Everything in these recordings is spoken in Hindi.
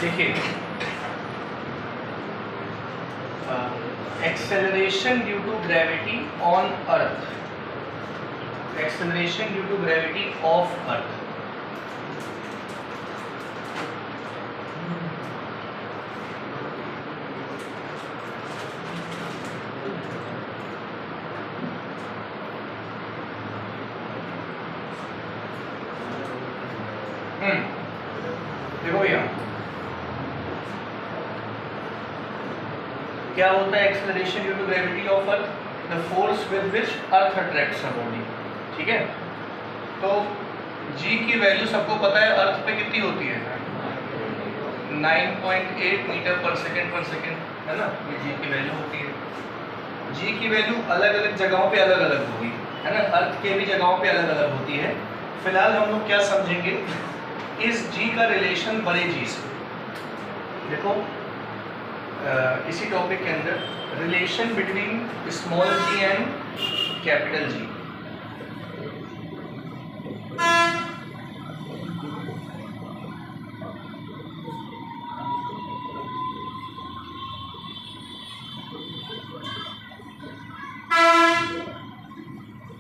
देखिए, acceleration due to gravity on earth, acceleration due to gravity of earth. देखो भैया, क्या होता है acceleration due to gravity of earth? The force with which earth attracts a body. ठीक है, तो जी की वैल्यू सबको पता है, अर्थ पे कितनी होती है? 9.8 मीटर पर सेकेंड, है ना, ये जी की वैल्यू होती है। जी की वैल्यू अलग अलग जगहों पे अलग अलग होगी, है ना, अर्थ के भी जगहों पे अलग अलग होती है। फिलहाल हम लोग क्या समझेंगे, इस जी का रिलेशन बड़े जी से। देखो, इसी टॉपिक के अंदर relation between small g and capital G.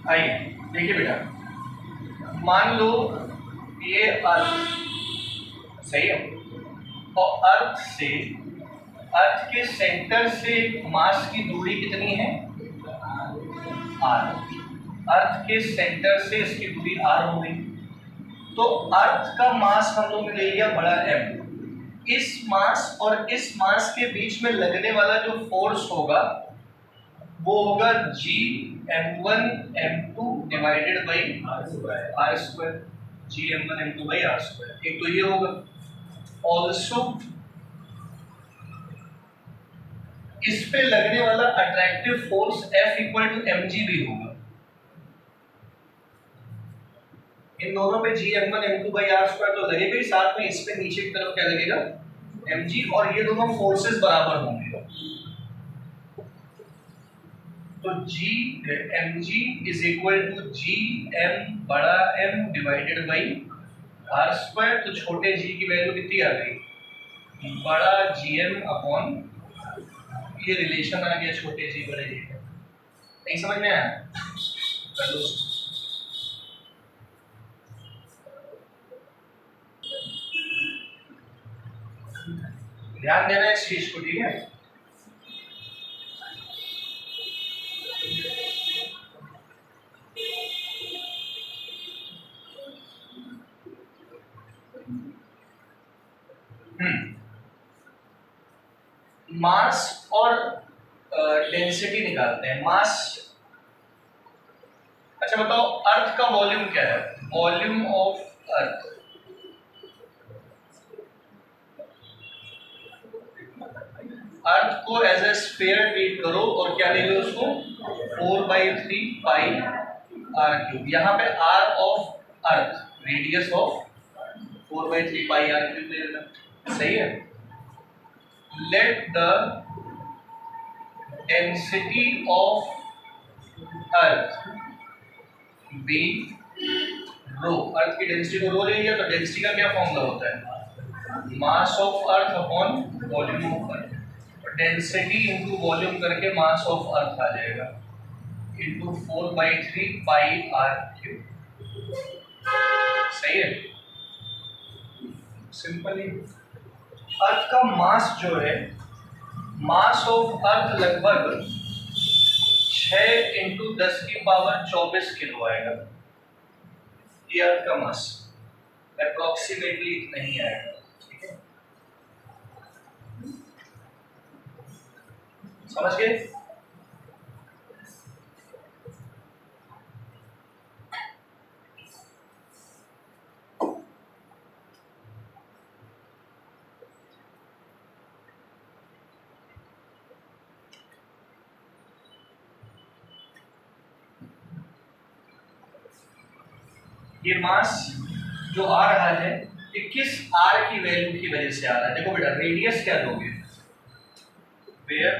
आइए देखिए बेटा, मान लो ये अर्थ सही है, और अर्थ के सेंटर से मास की दूरी कितनी है? आर। अर्थ के सेंटर से इसकी दूरी आर हो गई, तो अर्थ का मास हम लोग ने ले लिया बड़ा एम। इस मास और इस मास के बीच में लगने वाला जो फोर्स होगा वो होगा G m1 m2 divided by R square. G m1 m2 by R square, एक तो ये होगा। ऑल्सो इस पे लगने वाला attractive force F equal to mg भी होगा। इन दोनों पे जी m1 m2 by R square तो लगेगा ही, साथ में इस पे नीचे की तरफ क्या लगेगा? mg, और ये दोनों फोर्सेस बराबर होंगे। तो G mg is equal to G m बड़ा M divided by R square. तो छोटे जी की वैल्यू कितनी आ गई? बड़ा gm अपॉन, ये रिलेशन आ गया छोटे जी बड़े जी का। नहीं समझ में आया? कर लो। ध्यान देना इस चीज को, ठीक है? मास और डेंसिटी निकालते हैं। मास, अच्छा बताओ, अर्थ का वॉल्यूम क्या है? वॉल्यूम ऑफ अर्थ, अर्थ को एज ए स्फीयर ट्रीट करो और क्या ले लो उसको? 4/3 पाई आर क्यूब। यहाँ पे R of Earth, radius of 4/3 pi are cube ले लेना। सही है। Let the density of Earth be rho. Earth की डेंसिटी को रो ले लिया, तो डेंसिटी का क्या फॉर्मूला होता है? मास of earth upon volume of earth. Density into volume करके मास ऑफ अर्थ आ जाएगा, इंटू 4/3 पाई आर क्यूब। सही है, सिंपल ही। अर्थ का मास जो है, मास ऑफ अर्थ लगभग 6 इंटू 10 की पावर 24 किलो आएगा। ये अर्थ का मास अप्रोक्सीमेटली इतना ही आएगा। ठीक है, समझ गए? ये मास जो आ रहा है, ये किस आर की वैल्यू की वजह से आ रहा है? देखो बेटा, रेडियस क्या दोगे? वेयर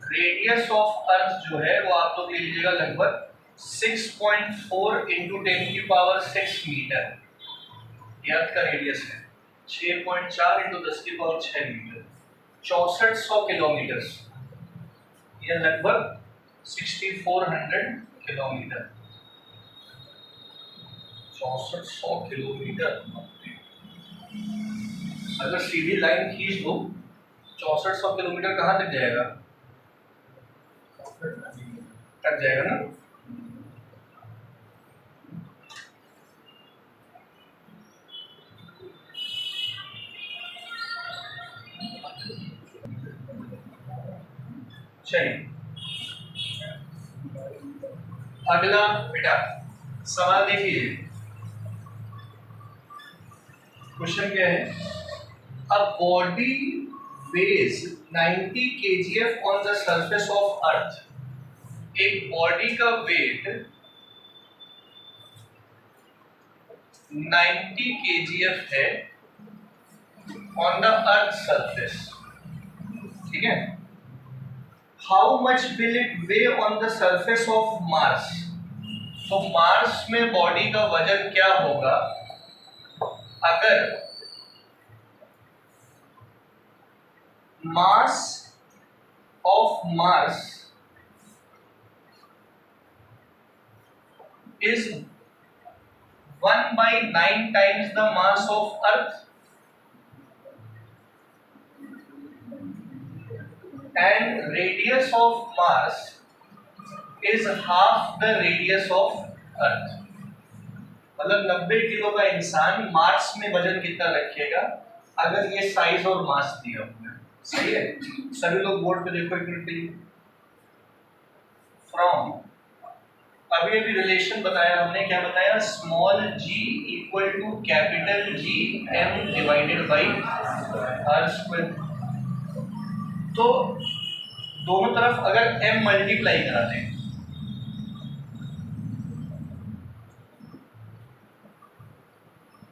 रेडियस ऑफ अर्थ जो है वो आप लोग ले लीजिएगा लगभग 6.4 इंटू 10 की पावर 6 मीटर। ये अर्थ का रेडियस है। 6.4 इंटू 10⁶ मीटर, 6400 किलोमीटर, यह लगभग 6400 किलोमीटर, 6400 किलोमीटर। अगर सीधी लाइन खींच दो 6400 किलोमीटर कहाँ तक जाएगा? तक जाएगा ना। चलिए अगला बेटा सवाल देखिए, क्वेश्चन क्या है? A body weighs 90 kgf on the surface of अर्थ। एक बॉडी का वेट 90 kgf है ऑन द अर्थ सरफेस, ठीक है। How much will it way on the surface of Mars? तो मार्स में बॉडी का वजन क्या होगा अगर मास of Mars is 1/9 times the mass of Earth and radius of Mars is half the radius of Earth। मतलब 90 किलो का इंसान मार्स में वजन कितना रखेगा अगर ये साइज और मास दिया हुआ है, सही है। सभी लोग बोर्ड पे देखो एक मिनट के लिए। फ्रॉम अभी अभी रिलेशन बताया हमने, क्या बताया? Small g equal to capital G m divided by r square. तो दोनों तरफ अगर m मल्टीप्लाई करा दें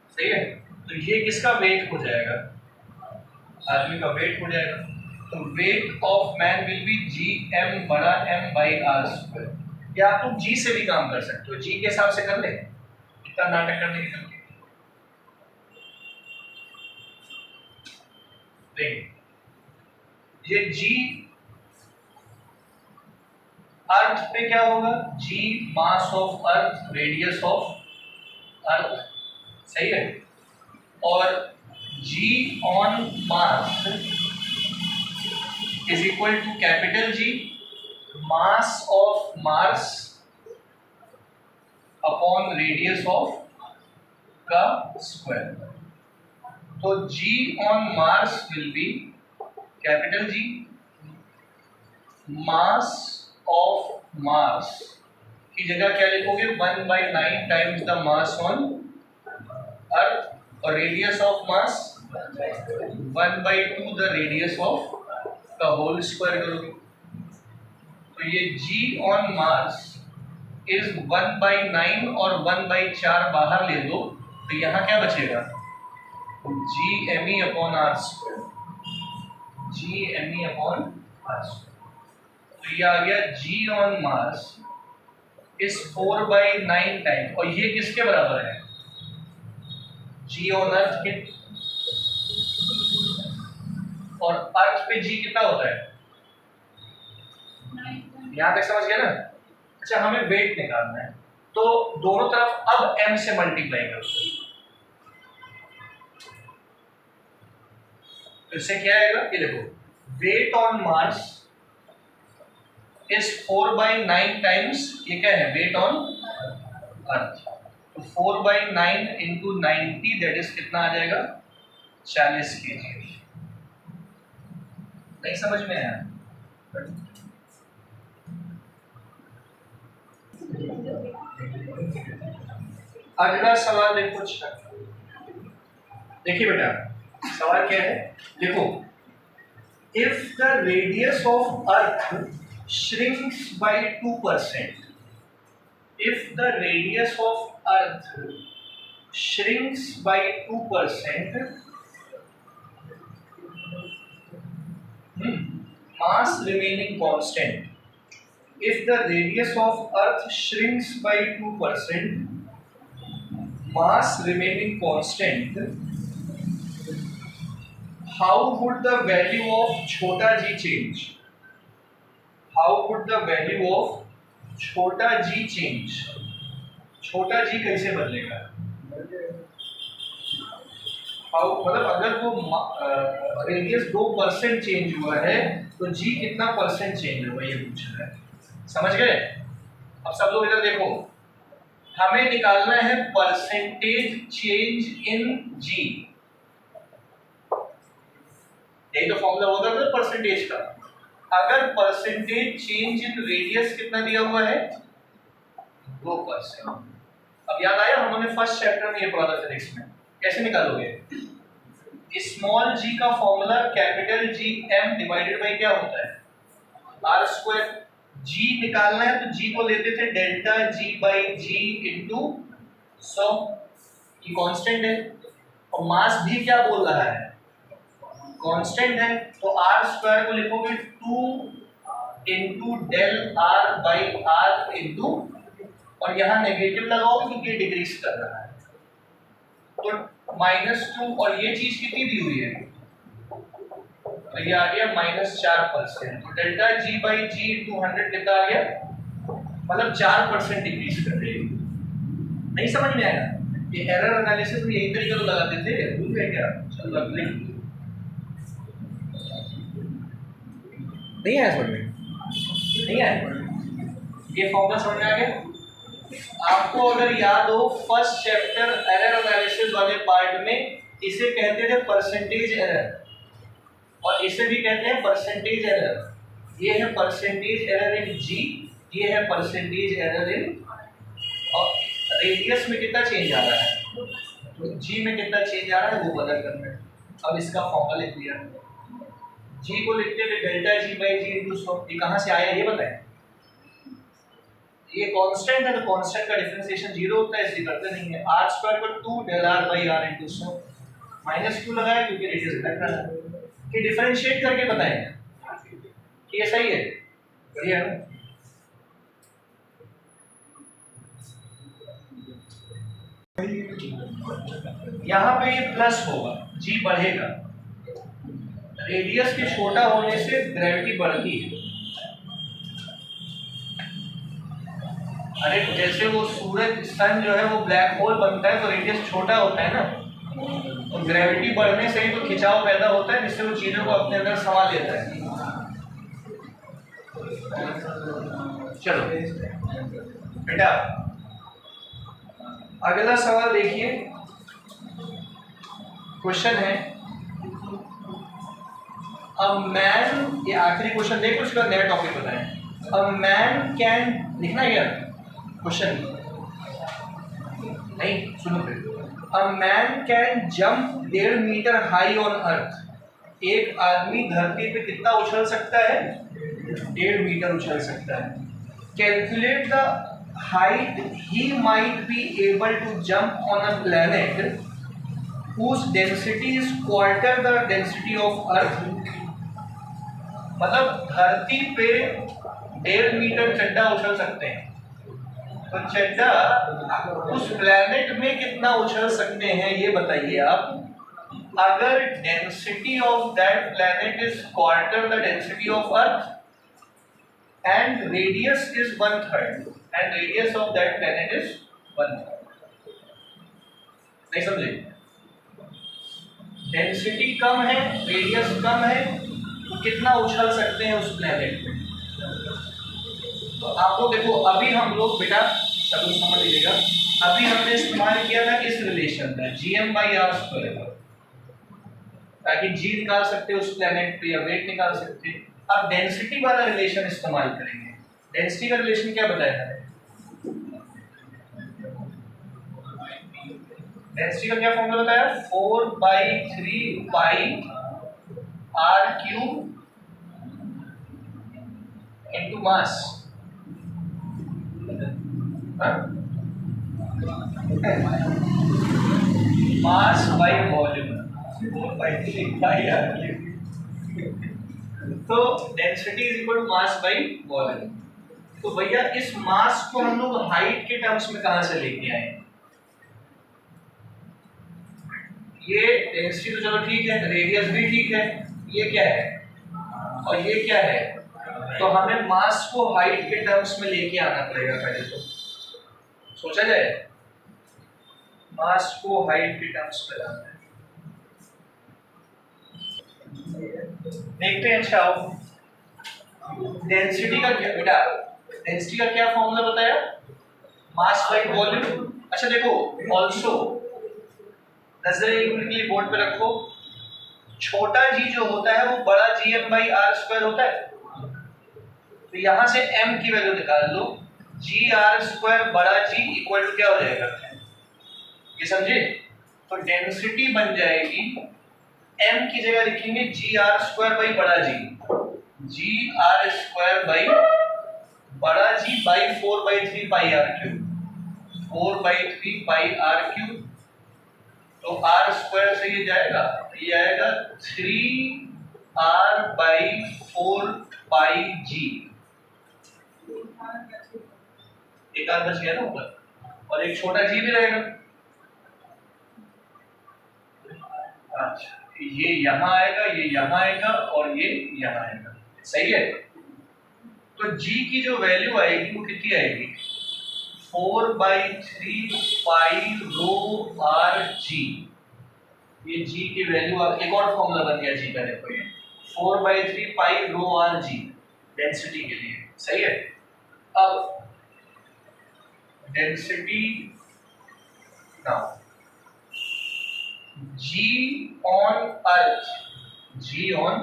सही है, तो ये किसका वेट हो जाएगा? आदमी का वेट हो जाएगा। तो weight of man will be G m बड़ा m बाई r स्क्वायर। या आप लोग जी से भी काम कर सकते हो, जी के हिसाब से कर ले, इतना नाटक करने की जरूरत नहीं। ये जी अर्थ पे क्या होगा? G mass of Earth radius of Earth, सही है। और g on mass is equal to capital G mass of Mars upon radius of का स्क्वायर। तो g on Mars will be capital G mass of Mars की जगह क्या लिखोगे? 1/9 times the mass on Earth, और radius of mass 1/2 the radius of का होल स्क्वायर करोगे। तो ये g ऑन मार्स इज 1/9 और 1/4 बाहर ले दो तो यहाँ क्या बचेगा? g me upon R square, g me upon R square. तो ये आ गया g on Mars is 4/9 time, और ये किसके बराबर है? g ऑन अर्थ के, और अर्थ पे g कितना होता है? यहां तक समझ गया ना? अच्छा, हमें वेट निकालना है तो दोनों तरफ अब m से मल्टीप्लाई करो। तो इससे क्या आएगा? ये देखो, weight on Mars is 4/9 times, ये क्या है? Weight on earth. तो 4/9 इंटू 90 दैट इज कितना आ जाएगा? 40 kg। नहीं समझ में आया? अगला सवाल देखो। अच्छा देखिए बेटा, सवाल क्या है? देखो, if the radius of earth shrinks by 2%, if the radius of earth shrinks by 2%, mass remaining constant, if the radius of earth shrinks by 2%, mass remaining constant how would the value of छोटा g change, how would the value of छोटा जी चेंज, छोटा जी कैसे बदलेगा, हाउ मतलब अगर वो रेडियस 2% चेंज हुआ है तो जी कितना परसेंट चेंज होगा ये पूछ रहा है, समझ गए। अब सब लोग इधर देखो, हमें निकालना है परसेंटेज चेंज इन जी, यही तो फॉर्मूला होता था परसेंटेज का। अगर परसेंटेज चेंज इन रेडियस कितना दिया हुआ है 2%। अब याद आया हमने फर्स्ट चैप्टर में ये पढ़ा था फिजिक्स में, कैसे निकालोगे, स्मॉल जी का formula capital G M divided by क्या होता है आर स्क्वायर। जी निकालना है तो जी को लेते थे delta ji by ji into 100, ये कांस्टेंट है, और मास भी क्या बोल रहा है कांस्टेंट है, तो आर स्क्वायर को लिखोगे 2 into del R by R into, और यहाँ नेगेटिव लगाओगे क्योंकि ये डिक्रीज कर रहा है, तो -2, और ये चीज कितनी दी हुई है तो ये आ गया -4%, तो delta ji by ji into 100 कितना आ गया, मतलब 4% डिक्रीज कर रही है। नहीं समझ में आया, ये एरर एनालिसिस में यही तरीका तो लगाते थे, भूल गए क्या, चलो अब लिख लो। नहीं आया समझ में, नहीं आया, ये फॉर्मूला समझ में आ गया आपको। अगर याद हो फर्स्ट चैप्टर एरर एनालिसिस वाले पार्ट में इसे कहते थे परसेंटेज एरर, और इसे भी कहते हैं परसेंटेज एरर। ये है परसेंटेज एरर इन जी, ये है परसेंटेज एरर इन, और रेडियस में कितना चेंज आ रहा है तो जी में कितना चेंज आ रहा है वो बदल करना है। अब इसका फॉर्मूला लिख दिया, जी को लिखते थे delta ji by ji into 100, ये कहाँ से आया ये बताएं, ये कांस्टेंट है तो कांस्टेंट का डिफरेंशिएशन 0 होता है इसलिए करते नहीं है। आर स्क्वायर को 2 del R by R into 100, -2 लगाया क्योंकि रेडियस घट रहा है, कि डिफरेंशिएट करके बताएं कि ये सही है, बढ़िया है ना। यहाँ पे ये प्लस होगा, जी बढ़ेगा, रेडियस के छोटा होने से ग्रेविटी बढ़ती है। अरे जैसे वो सूरज सन जो है वो ब्लैक होल बनता है तो रेडियस छोटा होता है ना, तो ग्रेविटी बढ़ने से ही तो खिंचाव पैदा होता है जिससे वो चीजों को अपने अंदर समा लेता है। चलो बेटा अगला सवाल देखिए, क्वेश्चन है अ मैन, ये आखिरी क्वेश्चन देखो उसका नया टॉपिक बताएं। अ मैन कैन, लिखना है क्या क्वेश्चन, नहीं सुनो फिर। A man can jump 1.5 metre high on earth, एक आदमी धरती पे कितना उछल सकता है 1.5 मीटर उछल सकता है। Calculate the height he might be able to jump on a planet whose density is quarter the density of earth. मतलब धरती पे 1.5 मीटर चड्डा उछल सकते हैं, तो चड्डा उस प्लैनेट में कितना उछल सकते हैं ये बताइए आप। अगर density of that planet is quarter the density of earth and radius is 1/3 and radius of that planet is 1/3, नहीं समझे, डेंसिटी कम है रेडियस कम है तो कितना उछल सकते हैं उस प्लैनेट में। तो आपको देखो अभी हम लोग बेटा सब लोग समझ लीजिएगा, अभी हमने इस्तेमाल किया था इस रिलेशन का gm/r², ताकि जी निकाल सकते उस प्लैनेट पे या वेट निकाल सकते। अब डेंसिटी वाला रिलेशन इस्तेमाल करेंगे। डेंसिटी का रिलेशन क्या बताया है, डेंसिटी का क्या फॉर्मूला बताया, 4/3 pi r³ into mass, mass by volume, 4/3 pi r³। तो density is equal to mass by volume. तो भैया इस मास को हम लोग हाइट के टर्म्स में कहां से लेके आए, ये डेंसिटी तो चलो ठीक है, रेडियस भी ठीक है, ये क्या है और ये क्या है, तो हमें मास को हाइट के टर्म्स में लेके आना पड़ेगा पहले तो। सोचा जाए, मास को हाइट के टर्म्स में लाना है। देखते हैं। अच्छा डेंसिटी का क्या बेटा, डेंसिटी का क्या फॉर्मूला बताया, मास बाई वॉल्यूम। अच्छा देखो ऑल्सो नजर एक मिनट के लिए बोर्ड पे रखो, छोटा जी जो होता है वो बड़ा GM बाई आर स्क्वायर होता है, तो यहां से m की वैल्यू निकाल लो, जी आर स्क्वायर बड़ा जी इक्वल टू क्या हो जाएगा, ये समझे। तो डेंसिटी बन जाएगी, m की जगह लिखेंगे जी आर स्क्वायर बाई बड़ा जी आर स्क्वायर बाई बड़ा G by 4/3 pi are cube, 4/3 pi are cube. तो आर स्क्वायर से ये जाएगा, ये आएगा 3r बाई 4 पाई जी, एक आर बच गया ना ऊपर, और एक छोटा जी भी रहेगा। अच्छा ये यहाँ आएगा, ये यहाँ आएगा और ये यहाँ आएगा, सही है। तो g की जो वैल्यू आएगी वो कितनी आएगी, 4/3 पाई रो आर जी। ये g की वैल्यू, एक और फॉर्मूला बन गया g का, देखो ये 4/3 पाई रो आर जी डेंसिटी के लिए, सही है। अब density now g on earth, g on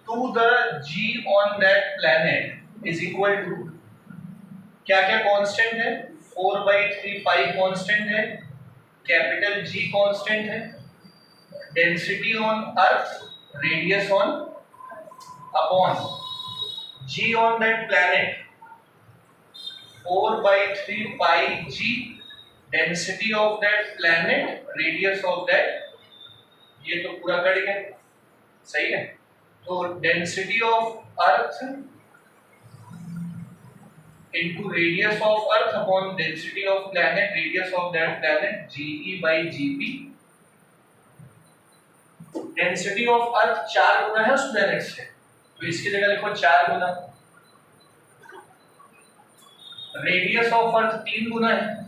to the g on that planet is equal to क्या क्या कांस्टेंट है, 4/3 पाई कांस्टेंट है, कैपिटल G कांस्टेंट है, density on earth, radius on upon G on that planet 4/3 pi G, density of that planet, radius of that, ये तो पूरा कट गया, सही है। तो density of earth into radius of earth upon density of planet, radius of that planet, GE by GP। Density of अर्थ 4 गुना है उस प्लैनेट से, तो इसकी जगह लिखो 4 गुना। रेडियस ऑफ अर्थ 3 गुना है,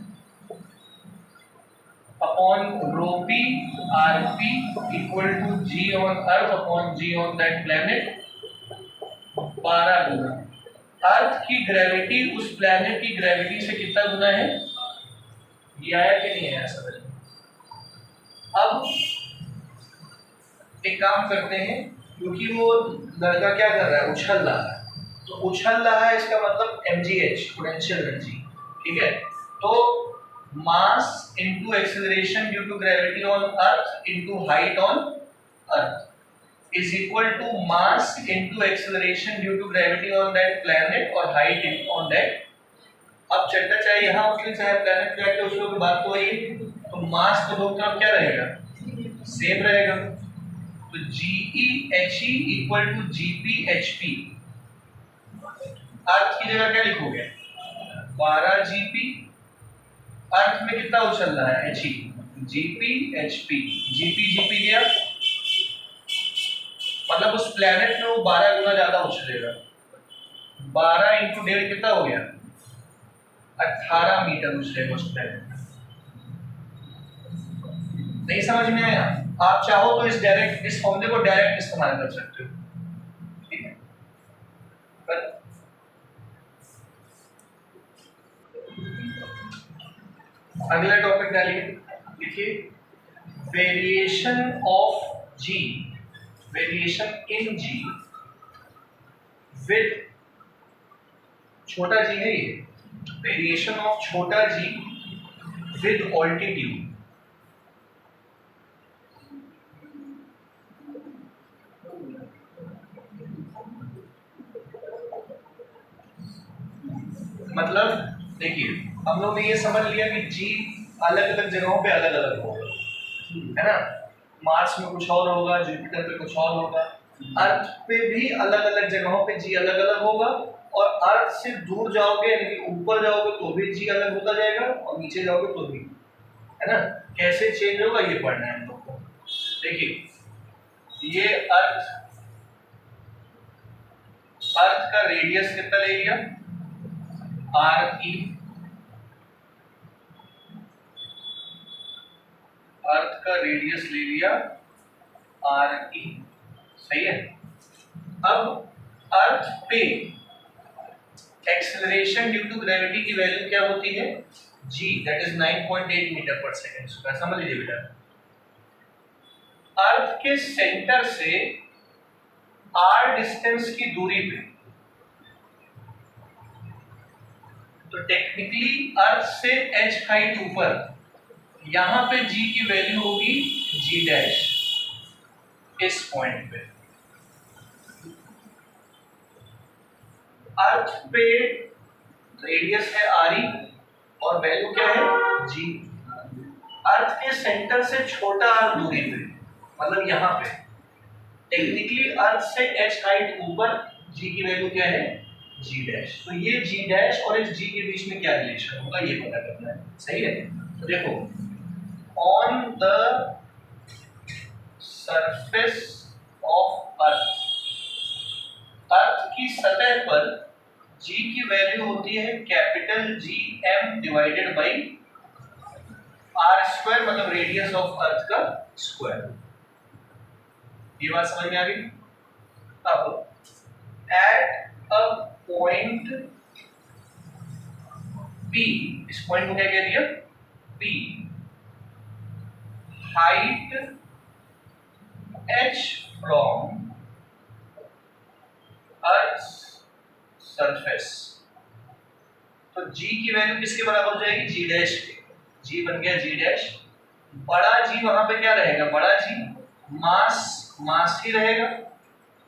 upon rho P R P equal to g on earth upon g on that planet, 12 गुना। अर्थ की ग्रेविटी उस प्लैनेट की ग्रेविटी से कितना गुना है, ये आया कि नहीं आया समझ। अब एक काम करते हैं, क्योंकि वो लड़का क्या कर रहा है, उछल रहा है, तो उछल रहा है इसका मतलब mgh, पोटेंशियल एनर्जी, ठीक है। तो mass into acceleration due to gravity on earth into height on earth is equal to mass into acceleration due to gravity on that planet और हाइट ऑन दैट। अब चट्टा चाहे यहाँ उछले चाहे प्लैनेट पे आके उछलो, की बात तो वही है। तो मास तो दोनों तरफ क्या रहेगा, सेम रहेगा। तो GEHE इक्वल टू GPHP। अर्थ की जगह क्या लिखोगे, 12 GP, अर्थ में कितना उछल रहा है HE, GPHP, GP गया, मतलब उस प्लैनेट में वो 12 गुना ज्यादा उछलेगा। 12 इंटू 1.5 कितना हो गया, 18 मीटर उछलेगा उस प्लैनेट में। नहीं समझ में आया, आप चाहो तो इस फॉर्मूले को डायरेक्ट इस्तेमाल कर सकते हो, ठीक है। अगला टॉपिक डालिए, देखिए variation of G, variation in G with छोटा g है ये, वेरिएशन ऑफ छोटा g विद ऑल्टीट्यूड। मतलब देखिए हम लोग ने ये समझ लिया कि G अलग अलग जगहों पे अलग अलग होगा, है ना। मार्स में कुछ और होगा, जुपिटर पे कुछ और होगा, अर्थ पे भी अलग अलग जगहों पे G अलग अलग होगा, और अर्थ से दूर जाओगे यानी कि ऊपर जाओगे तो भी G अलग होता जाएगा, और नीचे जाओगे तो भी, है ना। कैसे चेंज होगा ये पढ़ना है हम लोग को। देखिए ये अर्थ का रेडियस कितना ले लिया, आर ई, अर्थ का रेडियस ले लिया आर ई, सही है। अब अर्थ पे एक्सेलरेशन ड्यू टू ग्रेविटी की वैल्यू क्या होती है, g, दैट इज 9.8 मीटर पर सेकेंड स्क्वायर। समझ लीजिए बेटा, अर्थ के सेंटर से r डिस्टेंस की दूरी पे, तो टेक्निकली अर्थ से h हाइट ऊपर, यहां पे g की वैल्यू होगी g डैश, इस पॉइंट पे। अर्थ पे रेडियस है आर ई और वैल्यू क्या है g। अर्थ के सेंटर से छोटा r दूरी पे, मतलब यहां पे, टेक्निकली अर्थ से h हाइट ऊपर, g की वैल्यू क्या है g डैश। तो ये g डैश और इस g के बीच में क्या रिलेशन होगा ये पता करना है, सही है। तो देखो, on the surface of earth, earth की सतह पर g की वैल्यू होती है capital G m divided by r square, मतलब रेडियस ऑफ अर्थ का स्क्वायर। ये बात समझ में आ गई। अब एट अ पॉइंट P, इस पॉइंट को क्या कह दिया P, height h from earth surface, तो g की वैल्यू किसके बराबर हो जाएगी, g डैश के। g बन गया g डैश, बड़ा G वहां पे क्या रहेगा, बड़ा G मास ही रहेगा,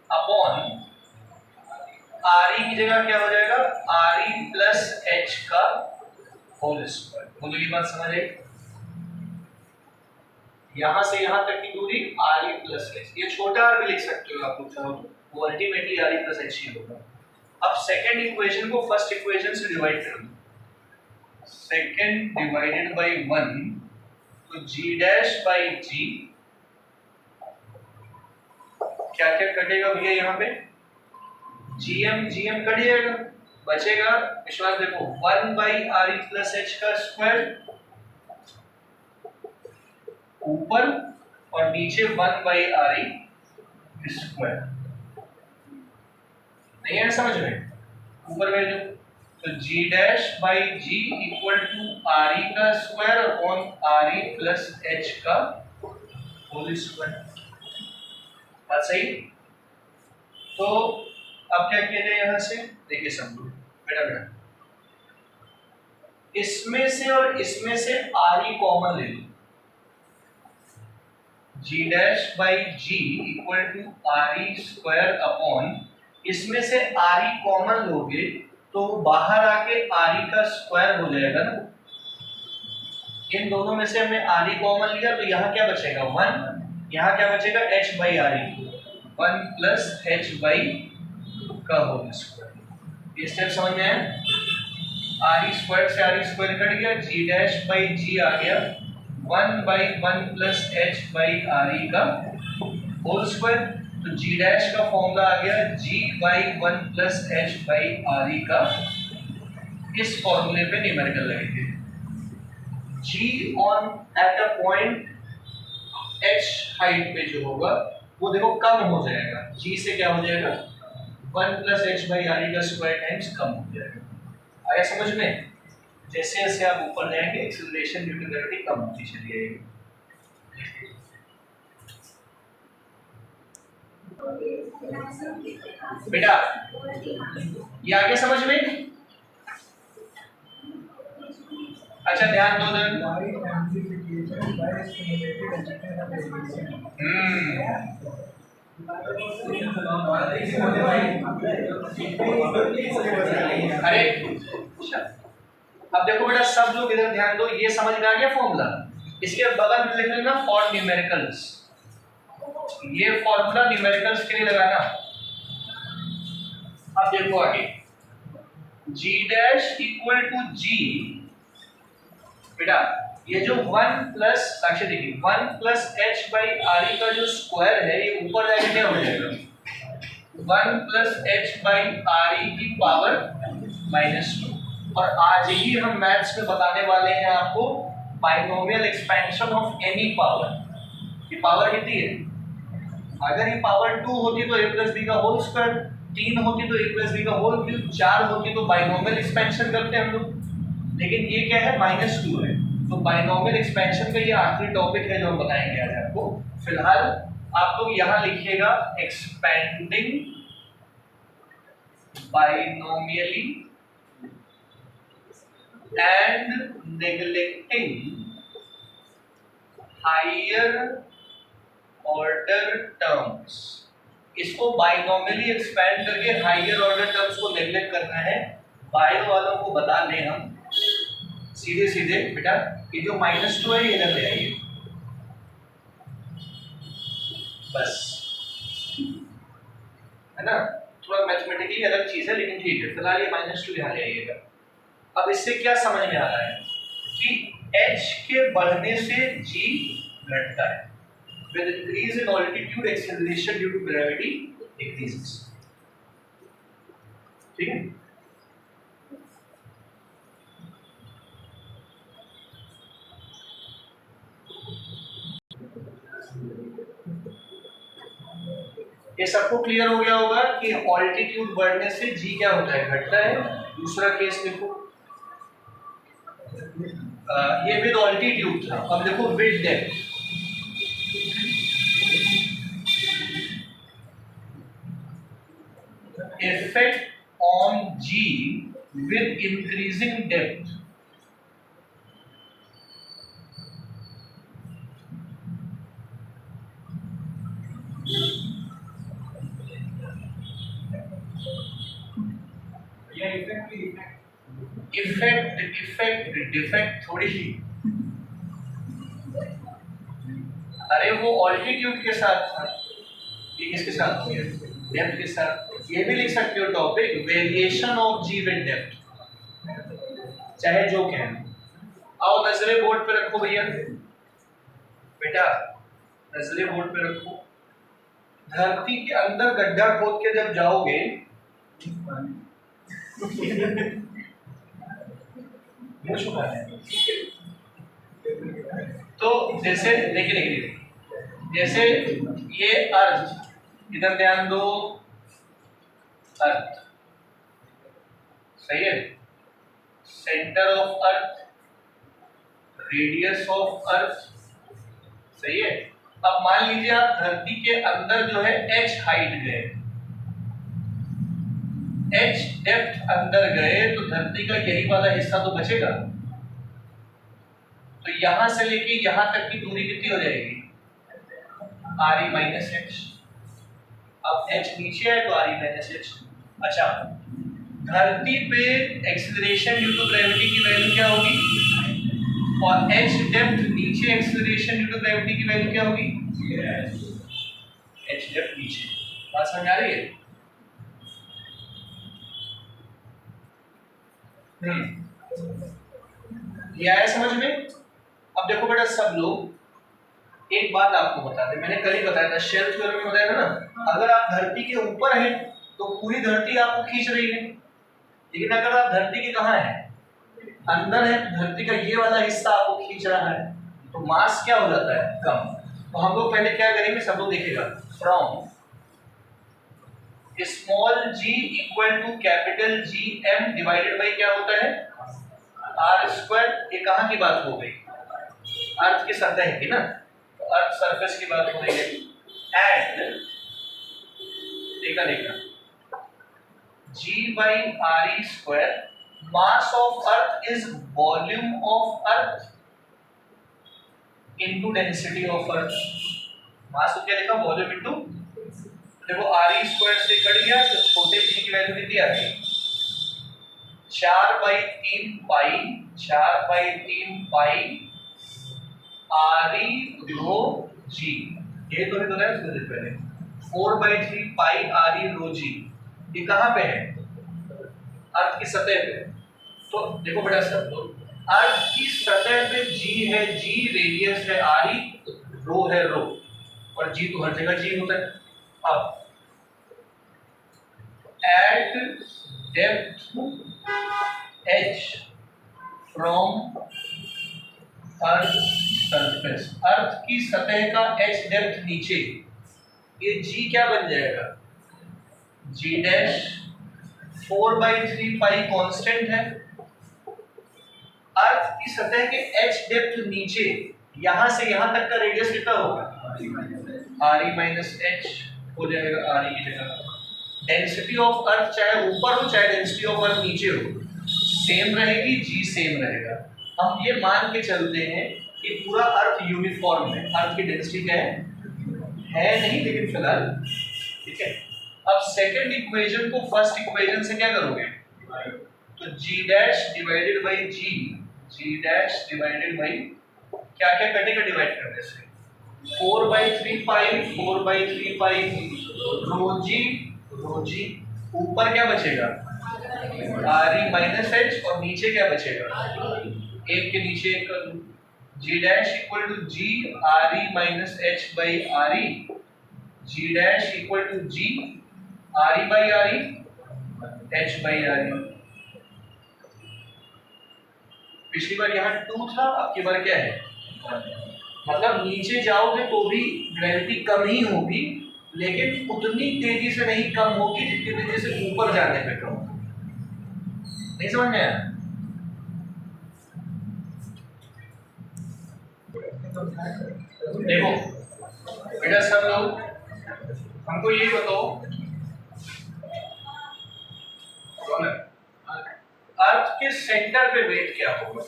अपॉन आर ई की जगह क्या हो जाएगा, आर ई प्लस एच का होल स्क्वायर। बोलो ये बात समझ आई। यहां से यहां तक की दूरी आर ई प्लस एच, ये छोटा आर भी लिख सकते हो आप लोग चाहो तो, वो ultimately r e plus h ही होगा। अब सेकंड इक्वेशन को फर्स्ट इक्वेशन से डिवाइड कर दो, सेकंड डिवाइडेड बाय 1, तो g डैश बाय g, क्या क्या कटेगा भैया यहाँ पे, gm कट जाएगा, बचेगा विश्वास देखो 1 by are e plus h का स्क्वायर ऊपर और नीचे 1 बाई आर ई स्क्वायर। नहीं है समझ में, ऊपर में जो, तो g dash by g equal to R E का square upon r e plus h का होल स्क्वायर। बात सही। तो अब क्या किया जाए, यहां से देखिए समझो बेटा, इसमें से और इसमें से आर ई कॉमन ले लो, g dash by g equal to R E square upon, इसमें से आर ई कॉमन लोगे तो बाहर आके आर ई का स्क्वायर हो जाएगा ना। इन दोनों में से हमने आर ई कॉमन लिया, तो यहाँ क्या बचेगा 1, यहाँ क्या बचेगा h by R E, 1 plus h by का होल स्क्वायर। ये स्टेप समझ में आया। आर ई स्क्वायर से आर ई स्क्वायर कट गया, g डैश बाई g आ गया 1 by 1 plus h by R E का होल स्क्वायर। तो g डैश का फॉर्मूला आ गया g by 1 plus h by R E का, इस फॉर्मूले पे न्यूमेरिकल लगेंगे। g on eight a point h height पे जो होगा वो देखो कम हो जाएगा, g से क्या हो जाएगा 1 plus h by R E का स्क्वायर टाइम्स कम हो जाएगा। आया समझ में। जैसे जैसे आप ऊपर जाएंगे एक्सेलरेशन ड्यू टू ग्रेविटी कम होती चली जाएगी। बेटा ये आगे समझ में। अच्छा ध्यान दो जन। अरे अब देखो बेटा सब लोग इधर ध्यान दो, ये समझ में आ गया फॉर्मूला। इसके बगल में लिख लेना फॉर न्यूमेरिकल्स, ये फॉर्मूला न्यूमेरिकल्स के लिए लगाना। अब देखो आगे g dash equal to g, बेटा ये जो 1 प्लस साक्षी देखिए 1 plus h by R E का जो स्क्वायर है ये ऊपर जाके क्या हो जाएगा 1 plus h by R E की पावर -2। और आज ही हम मैथ्स में बताने वाले हैं आपको binomial expansion of any power. ये पावर कितनी है, अगर ये पावर 2 होती तो a प्लस बी का होल स्क्वायर, 3 होती तो a प्लस बी का होल क्यूब, 4 होती तो बाइनोमियल एक्सपेंशन करते हम लोग, लेकिन ये क्या है -2 है। तो बाइनोमियल एक्सपेंशन का ये आखिरी टॉपिक है जो हम बताएंगे आज आपको। फिलहाल आप लोग यहाँ लिखिएगा expanding binomially and neglecting higher order terms. इसको बाइनोमियली एक्सपेंड करके हायर ऑर्डर टर्म्स को नेग्लेक्ट करना है। बायो वालों को बता दें हम सीधे सीधे बेटा ये जो -2 है ये इधर ले आइए बस, है ना। थोड़ा मैथमेटिकली अलग चीज है लेकिन ठीक है, फिलहाल ये -2 यहाँ ले आइएगा। अब इससे क्या समझ में आ रहा है कि h के बढ़ने से g घटता है। With increase in altitude, acceleration due to gravity decreases। ठीक है, ये सबको क्लियर हो गया होगा कि ऑल्टीट्यूड बढ़ने से जी क्या होता है, घटता है। दूसरा केस देखो, ये विद ऑल्टीट्यूड था, अब देखो with depth. Effect on g with increasing depth. Effect defect थोड़ी ही, अरे वो ऑल्टीट्यूड के साथ था, ये किसके साथ हो गया, डेप्थ के साथ। ये भी लिख सकते हो topic variation of g with depth, चाहे जो कहें। आओ नजरे बोर्ड पे रखो भैया, बेटा नजरे बोर्ड पे रखो। धरती के अंदर गड्ढा खोद के जब जाओगे तो जैसे देखिए जैसे ये अर्थ, इधर ध्यान दो, अर्थ सही है, centre of Earth, radius of Earth सही है। अब मान लीजिए आप धरती के अंदर जो है h हाइट गए, h डेप्थ अंदर गए तो धरती का यही वाला हिस्सा तो बचेगा। तो यहां से लेके यहां तक की दूरी कितनी हो जाएगी, r e माइनस h। अब h नीचे है तो r e माइनस h। अच्छा, धरती पे एक्सीलरेशन ड्यू टू ग्रेविटी की वैल्यू क्या होगी, और h डेप्थ नीचे एक्सीलरेशन ड्यू टू ग्रेविटी की वैल्यू क्या होगी, h डेप्थ नीचे। बात समझ आ रही है? ये आया समझ में? अब देखो बेटा सब लोग एक बात आपको बता दें, मैंने कल ही बताया था, शेल थ्योरम में बताया था ना, अगर आप धरती के ऊपर हैं तो पूरी धरती आपको खींच रही है, लेकिन अगर आप धरती के कहाँ हैं, अंदर है, तो धरती का ये वाला हिस्सा आपको खींच रहा है, तो मास क्या हो जाता है, कम। तो हम लोग पहले क्या करेंगे, सब लोग देखिएगा, from small g equal to capital G M divided by क्या होता है, आर स्क्वायर। ये कहाँ की बात हो गई, अर्थ की सतह की ना, तो अर्थ सरफेस की बात हो रही है। एंड देखा g by R E square, mass of earth is volume of earth into density of earth. Mass को क्या लिखा, वॉल्यूम इनटू, देखो आर ई स्क्वायर से कट गया तो छोटे जी की वैल्यू कितनी आ गई, 4/3 पाई, 4/3 पाई आर ई रो जी। ये तो नहीं तो है उससे पहले 4/3 पाई आर ई रो जी। ये कहाँ पे है, अर्थ की सतह पे। तो देखो बेटा सब लोग, अर्थ की सतह पे जी है, जी रेडियस है आरी, रो है रो, और जी तो हर जगह जी होता है। अब at depth h from earth surface, earth की सतह का h डेप्थ नीचे, ये g क्या बन जाएगा, g डैश 4/3 पाई कांस्टेंट है। अर्थ की सतह के h डेप्थ नीचे, यहां से यहां तक का रेडियस कितना होगा, आर ई माइनस एच हो जाएगा, आर ई की जगह। डेंसिटी ऑफ अर्थ चाहे ऊपर हो चाहे डेंसिटी ऑफ अर्थ नीचे हो सेम रहेगी, जी सेम रहेगा। हम ये मान के चलते हैं कि पूरा अर्थ यूनिफॉर्म है, अर्थ की डेंसिटी क्या है नहीं, लेकिन फिलहाल ठीक है। अब सेकंड इक्वेशन को फर्स्ट इक्वेशन से क्या करोगे, तो g dash divided by g dash divided by क्या क्या कटेगा डिवाइड करने से, 4/3 पाई रो जी, ऊपर क्या बचेगा आर ई माइनस एच, और नीचे क्या बचेगा, एक के नीचे एक कर दो, g dash equal to g r e minus h by are e, g dash equal to g r e by are e h by are e. पिछली बार यहाँ 2 था, अब की बार क्या है, मतलब नीचे जाओगे तो भी ग्रेविटी कम ही होगी, लेकिन उतनी तेजी से नहीं कम होगी जितनी तेजी से ऊपर जाने पे कम होगी। नहीं समझ में आया? देखो बेटा सब लोग हमको ये बताओ, अर्थ के सेंटर पे वेट क्या होगा,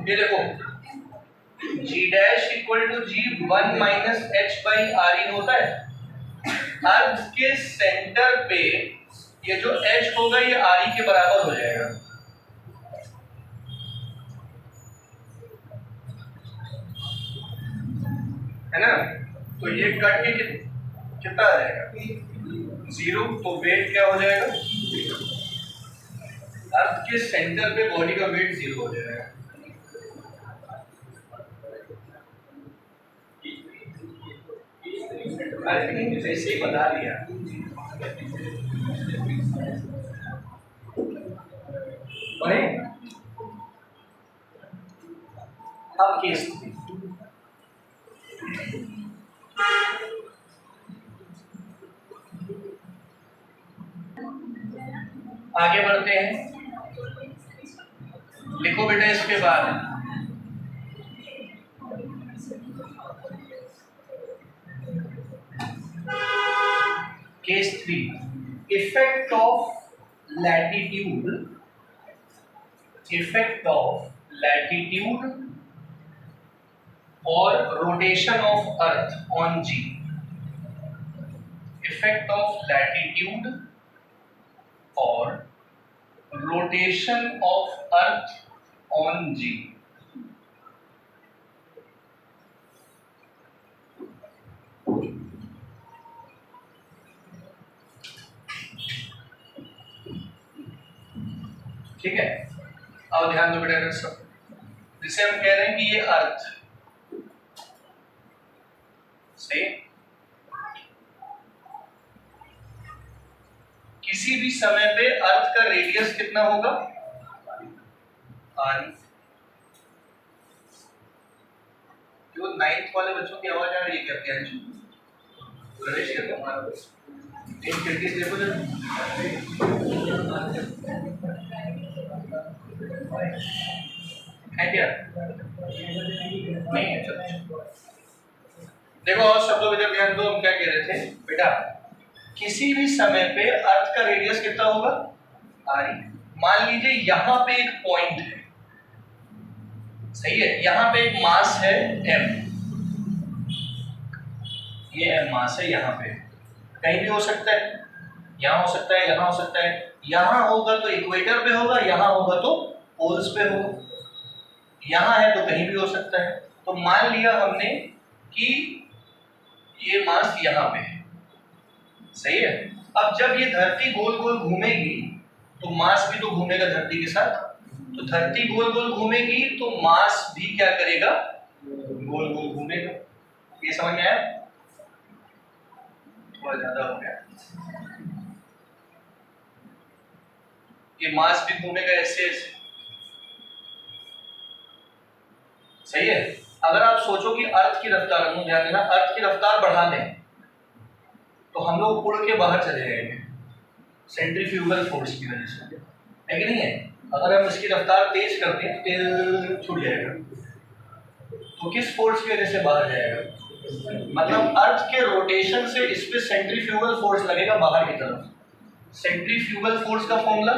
ये देखो g dash equal to g 1 minus h by are e होता है। अर्थ के सेंटर पे ये जो h होगा ये आर ई के बराबर हो जाएगा, है ना। तो ये कट के कितना आ जाएगा 0, तो वेट क्या हो जाएगा, अर्थ के सेंटर पे बॉडी का वेट 0 हो जाएगा। ऐसे ही बता दिया। अब केस आगे बढ़ते हैं, लिखो बेटा इसके बाद केस 3, इफेक्ट ऑफ लैटिट्यूड और rotation of earth on g, effect of latitude और rotation of earth on g. ठीक है, अब ध्यान दो बेटा सब, जिसे हम कह रहे हैं कि ये अर्थ से किसी भी समय पे अर्थ का रेडियस कितना होगा, आर। जो 9th वाले बच्चों की आवाज आ रही है क्या, क्या प्रवेश करते हमारा इन खिड़की देखो जब है क्या, नहीं है, चलो देखो और शब्दों में ध्यान दो, हम क्या कह रहे थे बेटा, किसी भी समय पे अर्थ का रेडियस कितना होगा, आर। मान लीजिए यहाँ पे एक पॉइंट है, सही है, यहाँ पे एक मास है m, ये m मास है, यहाँ पे कहीं भी हो सकता है, यहाँ हो सकता है, यहाँ हो सकता है, यहाँ होगा तो इक्वेटर पे होगा, यहाँ होगा तो पोल्स पे होगा, यहाँ है तो कहीं भी हो सकता है। तो मान लिया हमने कि ये मास यहाँ पे है, सही है। अब जब ये धरती गोल गोल घूमेगी तो मास भी तो घूमेगा धरती के साथ, तो धरती गोल गोल घूमेगी तो मास भी क्या करेगा, गोल गोल घूमेगा। ये समझ में आया? थोड़ा ज्यादा हो गया। ये मास भी घूमेगा ऐसे ऐसे, सही है। अगर आप सोचो कि अर्थ की रफ्तार, ध्यान देना, अर्थ की रफ्तार बढ़ा दें तो हम लोग उड़ के बाहर चले जाएंगे सेंट्रीफ्यूगल फोर्स की वजह से, है कि नहीं है? अगर हम इसकी रफ्तार तेज कर दें तो तेज छूट जाएगा, तो किस फोर्स की वजह से बाहर जाएगा? मतलब अर्थ के रोटेशन से इस पे सेंट्रीफ्यूगल फोर्स लगेगा बाहर की तरफ। सेंट्रीफ्यूगल फोर्स का फॉर्मूला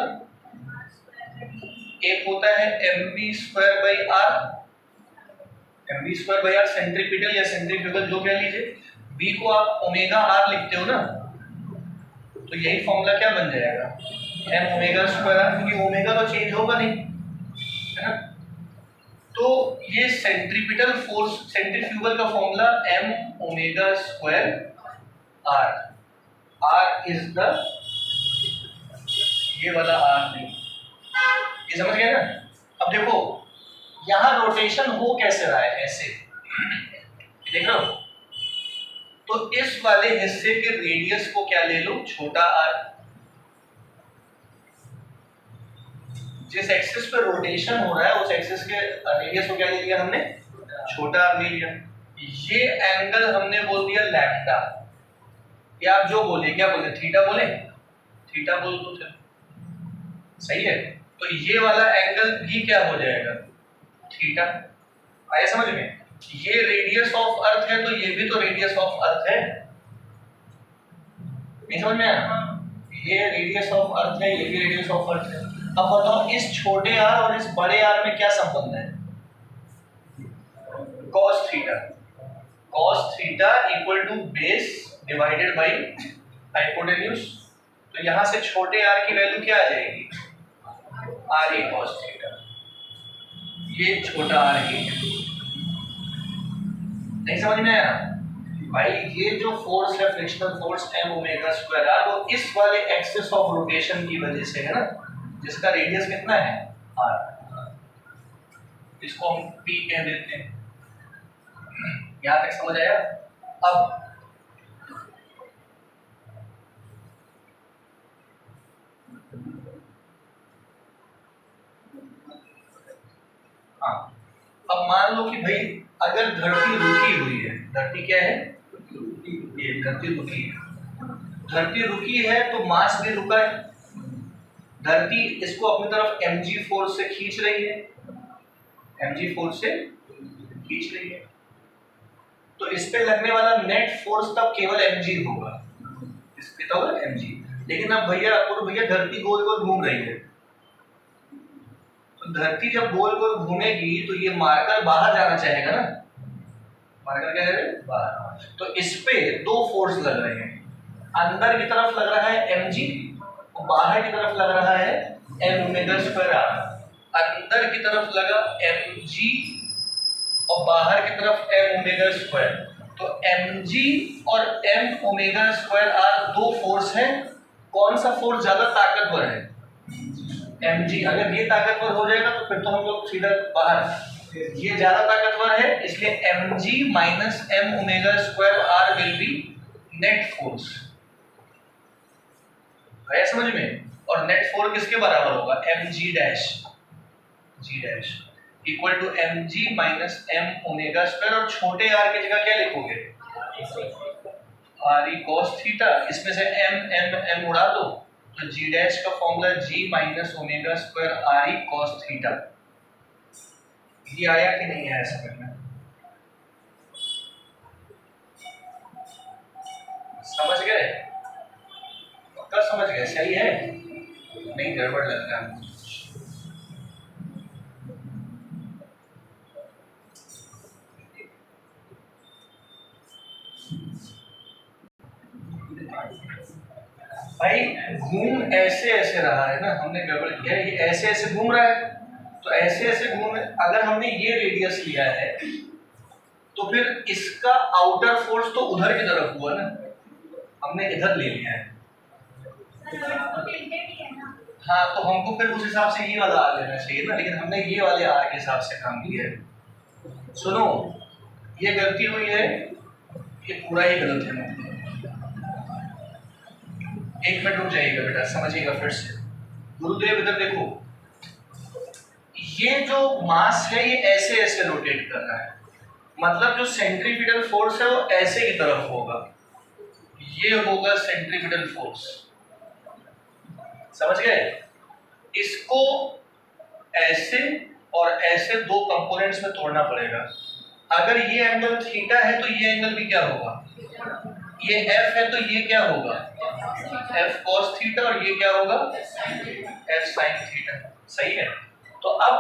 एक होता है mv²/r, mv²/r सेंट्रीपिटल या सेंट्रीफ्यूगल जो कह लीजिए, v को आप ओमेगा r लिखते हो ना, तो यही फॉर्मूला क्या बन जाएगा, m ओमेगा²r, क्योंकि ओमेगा तो चेंज होगा नहीं, है ना। तो ये सेंट्रीपिटल फोर्स, सेंट्रीफ्यूगल का formula m ओमेगा² r, r is the, ये वाला r नहीं, ये समझ गए ना। अब देखो यहां रोटेशन हो कैसे रहा है, ऐसे देख रहे हो, तो इस वाले हिस्से के रेडियस को क्या ले लो, छोटा r। जिस एक्सिस पे रोटेशन हो रहा है उस एक्सिस के रेडियस को क्या ले लिया हमने, छोटा r ले लिया। ये एंगल हमने बोल दिया लैम्डा, या आप जो बोले, क्या बोले, थीटा बोले, थीटा बोल दो फिर, सही है। तो ये वाला एंगल भी क्या हो जाएगा, थीटा। आया समझ में? ये रेडियस ऑफ अर्थ है तो ये भी तो रेडियस ऑफ अर्थ है, नहीं समझ में आया? ये रेडियस ऑफ अर्थ है, ये भी रेडियस ऑफ अर्थ है। अब बताओ इस छोटे r और इस बड़े r में क्या संबंध है, cos theta, cos theta equal to base divided by hypotenuse. तो यहां से छोटे r की वैल्यू क्या आ जाएगी, r a cos थीटा, ये छोटा r a। नहीं समझ में आया भाई? ये जो फोर्स है फ्रिक्शनल फोर्स m ओमेगा² r, वो इस वाले एक्सिस ऑफ रोटेशन की वजह से है ना, जिसका रेडियस कितना है, r, इसको हम p कह देते हैं। यहां तक समझ आया? अब हाँ, अब मान लो कि भाई अगर धरती रुकी हुई है, धरती क्या है, ये धरती रुकी है, धरती रुकी है तो मास भी रुका है, धरती इसको अपनी तरफ mg फोर्स से खींच रही है, mg फोर्स से खींच रही है, तो इस पे लगने वाला नेट फोर्स तब केवल mg होगा, इस पे तो mg। लेकिन अब भैया धरती गोल गोल घूम रही है, तो धरती जब गोल गोल घूमेगी तो ये मार्कर बाहर जाना चाहेगा ना, मार्कर क्या है, बाहर। तो इस पे दो फोर्स लग रहे हैं, अंदर की तरफ लग रहा है mg और बाहर की तरफ लग रहा है m ओमेगा² r। अंदर की तरफ लगा mg और बाहर की तरफ m ओमेगा²। तो mg और m ओमेगा² r दो फोर्स हैं, कौन सा फोर्स ज्यादा ताकतवर है, mg। अगर ये ताकतवर हो जाएगा तो फिर तो हम लोग सीधा बाहर, ये ज्यादा ताकतवर है इसलिए mg minus m ओमेगा² r will be net force, है समझ में? और नेट फोर्स किसके बराबर होगा, mg dash, g dash equal to mg minus m ओमेगा² और छोटे r की जगह क्या लिखोगे, r e cos थीटा, इसमें से m उड़ा दो तो g डैश का formula g minus omega r e cos theta. ये आया कि नहीं आया समझ में? समझ गए? पक्का समझ गए? सही है, नहीं गड़बड़ लग रहा है? भाई घूम ऐसे ऐसे रहा है ना, हमने गड़बड़ किया, ये ऐसे ऐसे घूम रहा है, तो ऐसे ऐसे घूम, अगर हमने ये रेडियस लिया है तो फिर इसका आउटर फोर्स तो उधर की तरफ हुआ ना, हमने इधर ले लिया है। हाँ, तो हमको फिर उस हिसाब से ये वाला आर लेना चाहिए ना, लेकिन हमने ये वाले आर के हिसाब से काम किया है। सुनो, ये गलती हुई है, ये पूरा ही गलत है। एक मिनट रुक जाइएगा बेटा, समझिएगा फिर से। गुरुदेव इधर देखो, ये जो मास है ये ऐसे ऐसे रोटेट कर रहा है, मतलब जो सेंट्रीपिटल फोर्स है वो ऐसे की तरफ होगा, ये होगा सेंट्रीपिटल फोर्स। समझ गए? इसको ऐसे और ऐसे दो कंपोनेंट्स में तोड़ना पड़ेगा। अगर ये एंगल थीटा है तो ये एंगल भी क्या होगा, ये एफ है तो ये क्या होगा, एफ कॉस थीटा, और ये क्या होगा, एफ साइन थीटा। सही है? तो अब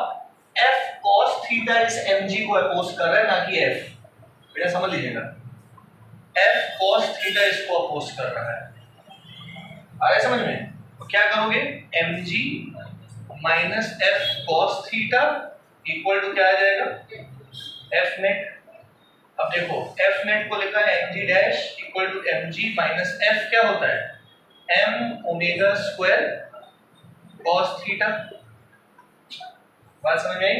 एफ कॉस थीटा इस एम जी को अपोज कर रहा है, ना कि एफ। बेटा समझ लीजिएगा, एफ कॉस थीटा इसको अपोज कर रहा है। आ रहा है समझ में? तो क्या करोगे, m g minus F cos theta equal to क्या आ जाएगा, एफ नेट। अब देखो, एफ नेट को लिखा है m g dash equal to m g minus f क्या होता है, m omega square cos theta. बात समझ में आई?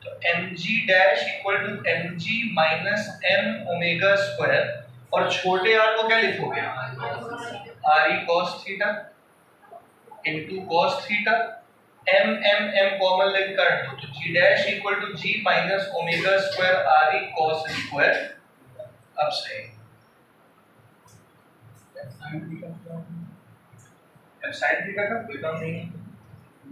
तो m g dash equal to m g minus m omega square, और छोटे आर को क्या लिखोगे, r e cos theta into cos theta. M m m common लेकर दो तो g dash equal to g minus omega square r e cos square. अब सही, एफ साइन थीटा का कोई काम नहीं है।